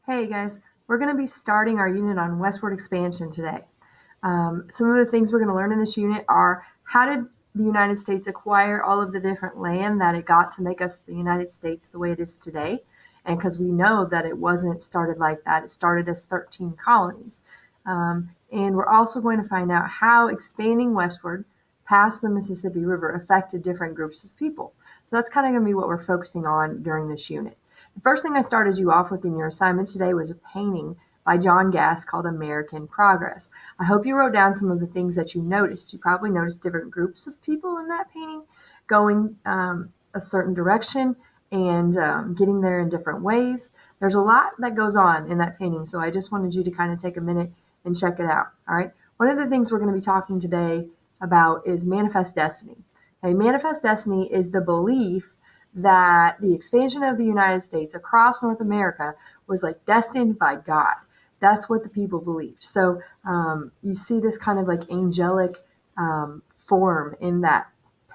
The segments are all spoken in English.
Hey guys, we're going to be starting our unit on Westward Expansion today. Some of the things we're going to learn in this unit are how did the United States acquire all of the different land that it got to make us the United States the way it is today? And because we know that it wasn't started like that, it started as 13 colonies. And we're also going to find out how expanding westward past the Mississippi River affected different groups of people. So that's kind of going to be what we're focusing on during this unit. The first thing I started you off with in your assignment today was a painting by John Gass called American Progress. I hope you wrote down some of the things that you noticed. You probably noticed different groups of people in that painting going a certain direction and getting there in different ways. There's a lot that goes on in that painting, so I just wanted you to kind of take a minute and check it out. All right. One of the things we're going to be talking today about is manifest destiny. Okay, manifest destiny is the belief that the expansion of the United States across North America was like destined by God. That's what the people believed. So you see this kind of like angelic form in that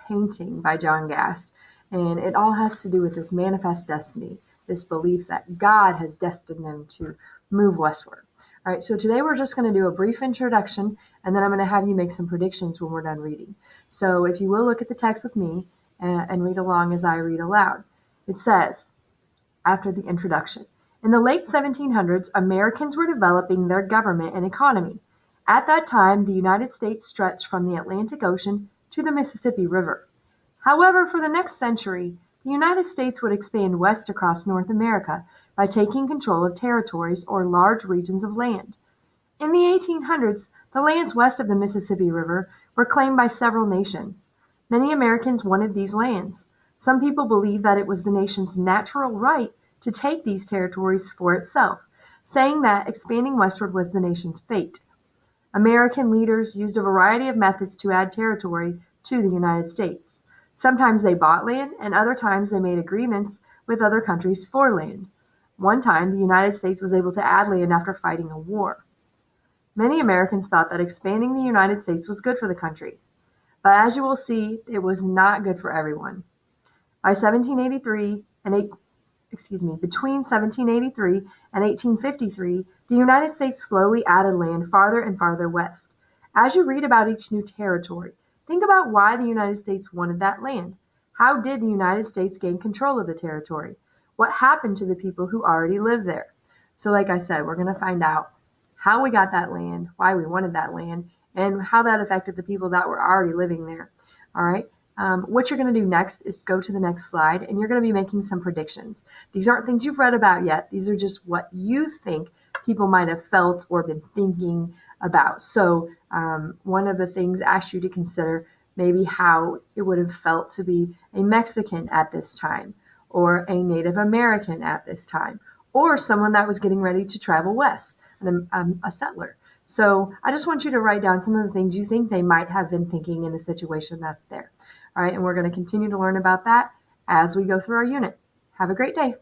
painting by John Gast. And it all has to do with this manifest destiny, this belief that God has destined them to move westward. All right, so today we're just going to do a brief introduction, and then I'm going to have you make some predictions when we're done reading. So if you will look at the text with me and read along as I read aloud. It says, after the introduction, in the late 1700s, Americans were developing their government and economy. At that time, the United States stretched from the Atlantic Ocean to the Mississippi River. However, for the next century, the United States would expand west across North America by taking control of territories or large regions of land. In the 1800s, the lands west of the Mississippi River were claimed by several nations. Many Americans wanted these lands. Some people believed that it was the nation's natural right to take these territories for itself, saying that expanding westward was the nation's fate. American leaders used a variety of methods to add territory to the United States. Sometimes they bought land, and other times they made agreements with other countries for land. One time, the United States was able to add land after fighting a war. Many Americans thought that expanding the United States was good for the country. But as you will see, it was not good for everyone. By 1783 and between 1783 and 1853, the United States slowly added land farther and farther west. As you read about each new territory, think about why the United States wanted that land. How did the United States gain control of the territory? What happened to the people who already lived there? So like I said, we're going to find out how we got that land, why we wanted that land, and how that affected the people that were already living there. All right. What you're going to do next is go to the next slide, and you're going to be making some predictions. These aren't things you've read about yet. These are just what you think people might have felt or been thinking about. So one of the things asked you to consider maybe how it would have felt to be a Mexican at this time, or a Native American at this time, or someone that was getting ready to travel west, a settler. So I just want you to write down some of the things you think they might have been thinking in the situation that's there. All right, and we're going to continue to learn about that as we go through our unit. Have a great day.